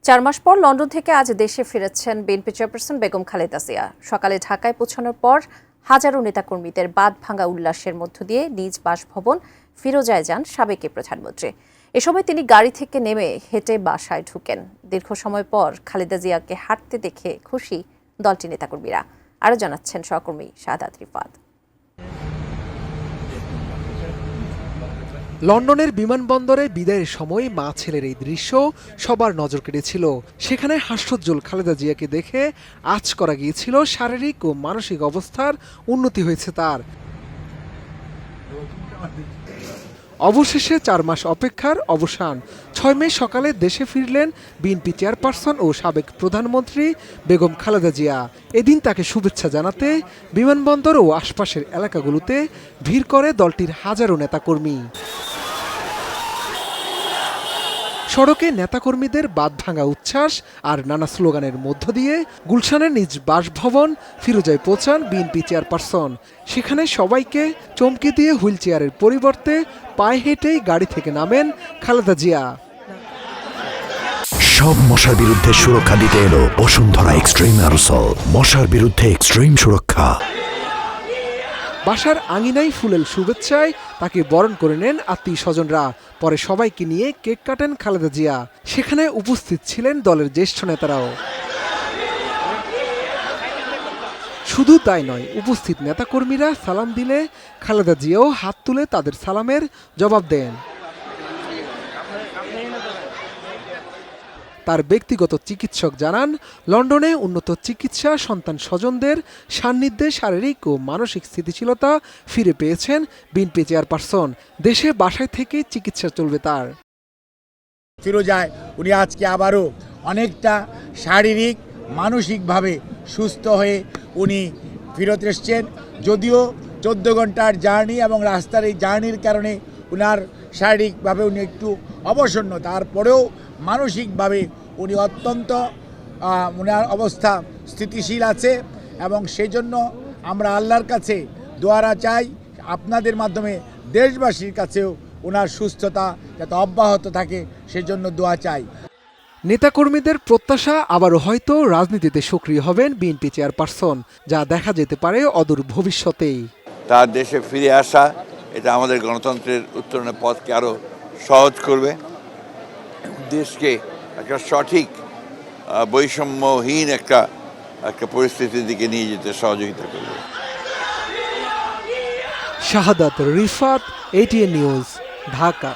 4 মাস পর লন্ডন থেকে আজ দেশে ফিরেছেন বিএনপি চেয়ারপারসন বেগম খালেদা জিয়া। সকালে ঢাকায় পৌঁছানোর পর হাজারো নেতাকর্মীদের বাঁধ ভাঙা উল্লাসের মধ্য দিয়ে নিজ বাসভবন ফিরোজায় যান সাবেক প্রধানমন্ত্রী। এ সময় তিনি গাড়ি থেকে নেমে হেঁটে বাসায় ঢুকেন। দীর্ঘ সময় পর খালেদা জিয়াকে হাঁটতে দেখে খুশি দলটির নেতাকর্মীরা। আরও জানাচ্ছেন সহকর্মী শাহাদাত রিফাত। লন্ডনের বিমানবন্দরে বিদায়ের সময় মা ছেলের এই দৃশ্য সবার নজর কেড়েছিল। সেখানে হাস্যোজ্জ্বল খালেদা জিয়াকে দেখে আঁচ করা গিয়েছিল শারীরিক ও মানসিক অবস্থার উন্নতি হয়েছে তার। অবশেষে 4 মাস অপেক্ষার অবসান। 6 মে সকালে দেশে ফিরলেন বিএনপি চেয়ারপারসন ও সাবেক প্রধানমন্ত্রী বেগম খালেদা জিয়া। এদিন তাকে শুভেচ্ছা জানাতে বিমানবন্দর ও আশপাশের এলাকাগুলোতে ভিড় করে দলটির হাজারো নেতাকর্মী। সড়কে নেতাকর্মীদের বাঁধ ভাঙা উচ্ছ্বাস আর নানা স্লোগানের মধ্য দিয়ে গুলশানের নিজ বাসভবন ফিরোজায় পৌঁছান বিএনপি চেয়ারপারসন। সেখানে সবাইকে চমকে দিয়ে হুইল চেয়ারের পরিবর্তে পায়ে হেঁটেই গাড়ি থেকে নামেন খালেদা জিয়া। সব মশার বিরুদ্ধে সুরক্ষা দিতে এলো বসুন্ধরা এক্সট্রিম অ্যারোসল। মশার বিরুদ্ধে এক্সট্রিম সুরক্ষা। বাসার আঙিনায় ফুলেল শুভেচ্ছায় তাকে বরণ করে নেন আত্মীয় স্বজনরা। পরে সবাইকে নিয়ে কেক কাটেন খালেদা জিয়া। সেখানে উপস্থিত ছিলেন দলের জ্যেষ্ঠ নেতারাও। শুধু তাই নয়, উপস্থিত নেতাকর্মীরা সালাম দিলে খালেদা জিয়াও হাত তুলে তাদের সালামের জবাব দেন। তার ব্যক্তিগত চিকিৎসক জানান, লন্ডনে উন্নত চিকিৎসা সন্তান স্বজনদের সান্নিধ্যে শারীরিক ও মানসিক স্থিতিশীলতা ফিরে পেয়েছেন বিএনপি চেয়ারপারসন। দেশে বাসায় থেকে চিকিৎসা চলবে তার। ফিরোজায় উনি আজকে আবারও অনেকটা শারীরিক মানসিকভাবে সুস্থ হয়ে উনি ফিরত এসছেন। যদিও 14 ঘন্টার জার্নি এবং রাস্তার এই জার্নির কারণে উনার শারীরিকভাবে উনি একটু অবসন্ন, তারপরেও মানসিকভাবে উনি অত্যন্ত ওনার অবস্থা স্থিতিশীল আছে এবং সেই জন্য আমরা আল্লাহর কাছে দোয়ারা চাই, আপনাদের মাধ্যমে দেশবাসীর কাছেও ওনার সুস্থতা যাতে অব্যাহত থাকে সেজন্য দোয়া চাই। নেতাকর্মীদের প্রত্যাশা আবারও হয়তো রাজনীতিতে সক্রিয় হবেন বিএনপি চেয়ারপারসন, যা দেখা যেতে পারে অদূর ভবিষ্যতেই। তার দেশে ফিরে আসা এটা আমাদের গণতন্ত্রের উত্তরণের পথকে আরও সহজ করবে, দেশকে একটা সঠিক বৈষম্যহীন একটা পরিস্থিতির দিকে নিয়ে যেতে সহযোগিতা করবে। শাহাদাত রিফাত, ATN নিউজ, ঢাকা।